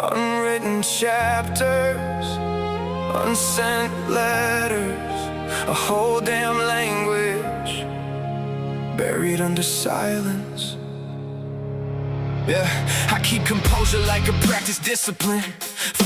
Unwritten chapters, unsent letters, a whole damn language buried under silence. Yeah, I keep composure like a practice discipline.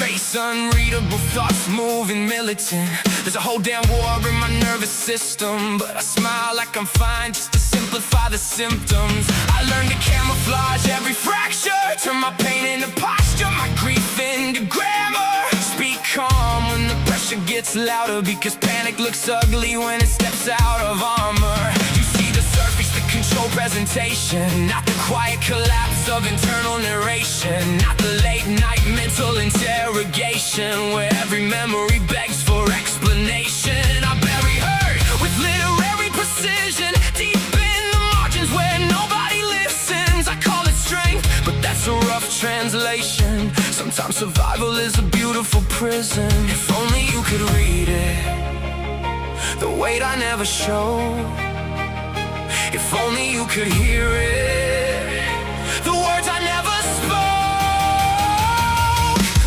Face unreadable thoughts moving militant. There's a whole damn war in my nervous system, but I smile like I'm fine just to simplify the symptoms. I learned to camouflage every fracture, turn my pain into posture, my grief into grammar. Speak calm when the pressure gets louder, because panic looks ugly when it steps out of armor. You see the surface, the control presentation, not the quiet collapse of internal narration, not the late night mental interrogation where every memory begs for explanation. I bury hurt with literary precision, deep in the margins where nobody listens. I call it strength, but that's a rough translation. Sometimes survival is a beautiful prison. If only you could read it, the weight I never showed. If only you could hear it, the words I never spoke.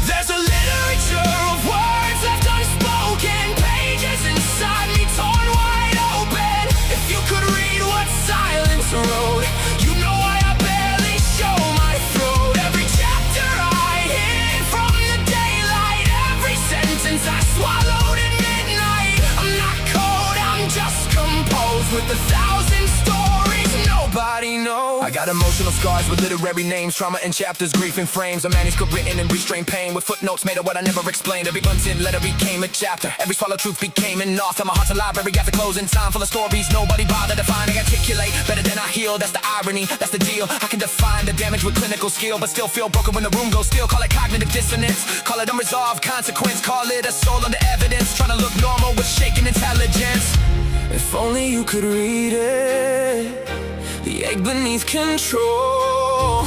There's a literature of words left unspoken, pages inside me torn wide open. If you could read what silence wrote, you know why I barely show my throat. Every chapter I hid from the daylight, every sentence I swallowed at midnight. I'm not cold, I'm just composed with 1,000 stories nobody knows. I got emotional scars with literary names, trauma in chapters, grief in frames, a manuscript written in restrained pain, with footnotes made of what I never explained. Every unwritten letter became a chapter, every swallowed truth became an author. My heart's a library after closing time, full of stories nobody bothered to find. I articulate better than I heal, that's the irony, that's the deal. I can define the damage with clinical skill, but still feel broken when the room goes still. Call it cognitive dissonance, call it unresolved consequence, call it a soul under evidence, trying to look normal with shaken intelligence. If only you could read it, the ache beneath control.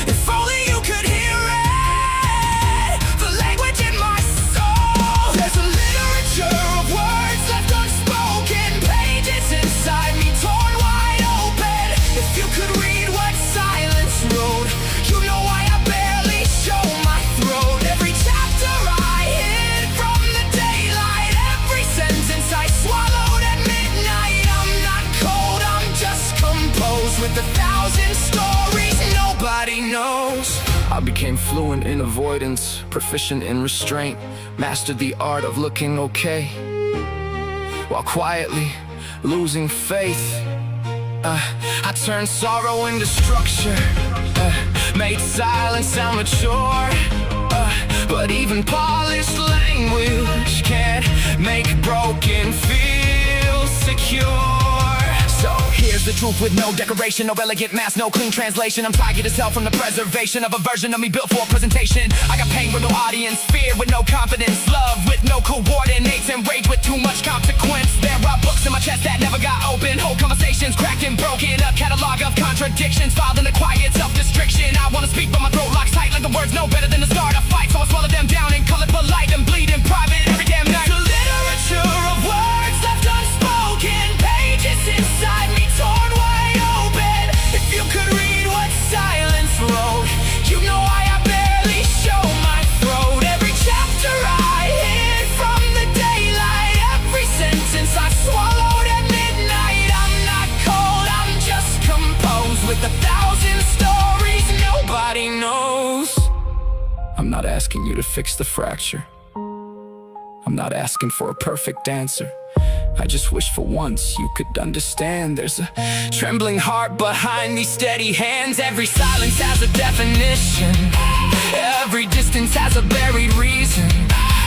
If only you could hear it, the language in my soul. There's a literature of words left unspoken, pages inside me torn wide open. If you could read what silence wrote, you know why I barely show my throat. Every chapter I hid from the daylight, every sentence I swallowed at midnight. I'm not cold, I'm just composed with 1,000 stories nobody knows. I became fluent in avoidance, proficient in restraint, mastered the art of looking okay, while quietly losing faith. I turned sorrow into structure, made silence sound mature, but even polished language can't make broken feel secure. So here's the truth with no decoration, no elegant mask, no clean translation. I'm tired as hell from the preservation of a version of me built for presentation. I got pain with no audience, fear with no confidence, love with no coordinates, and rage with too much consequence. There are books in my chest that never got open, whole conversations cracked and broken, a catalog of contradictions filed in a quiet self-restriction. I wanna speak but my throat locks tight, like the words know better than the start a fight, so I swallow them down and call it polite and bleed in private every damn night. The literature of words left unspoken, pages inside me torn wide open. If you could read what silence wrote, you know why I barely show my throat. Every chapter I hid from the daylight, every sentence I swallowed at midnight. I'm not cold, I'm just composed with 1,000 stories nobody knows. I'm not asking you to fix the fracture, I'm not asking for a perfect answer. I just wish for once you could understand. There's a trembling heart behind these steady hands. Every silence has a definition, every distance has a buried reason.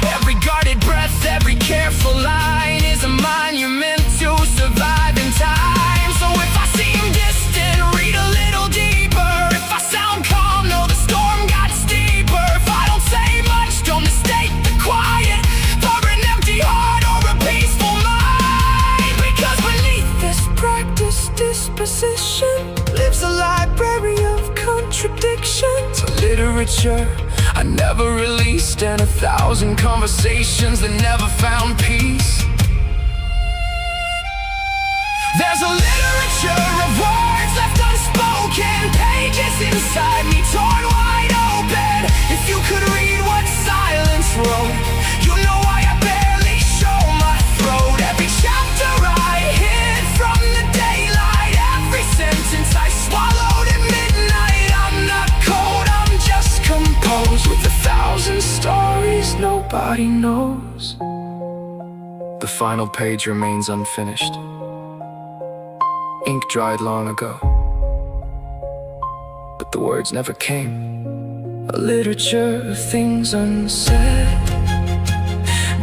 Every guarded breath, every careful line is a monument to survive in time. So if I seem distant, read a little deeper. If I sound calm, know the storm got steeper. If I don't say much, don't mistake the quiet for an empty heart or a peaceful mind. Because beneath this practice disposition lives a library of contradictions, a literature I never released, and 1,000 conversations that never found peace. There's a literature of words left unspoken, pages inside me torn wide open. If you Nobody knows. The final page remains unfinished. Ink dried long ago, but the words never came. A literature of things unsaid,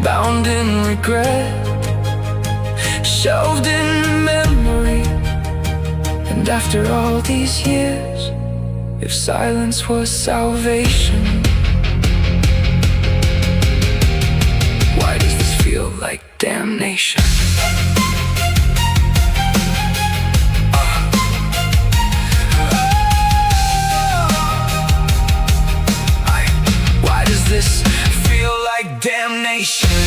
bound in regret, shelved in memory. And after all these years, if silence was salvation, why does this feel like damnation? Why does this feel like damnation?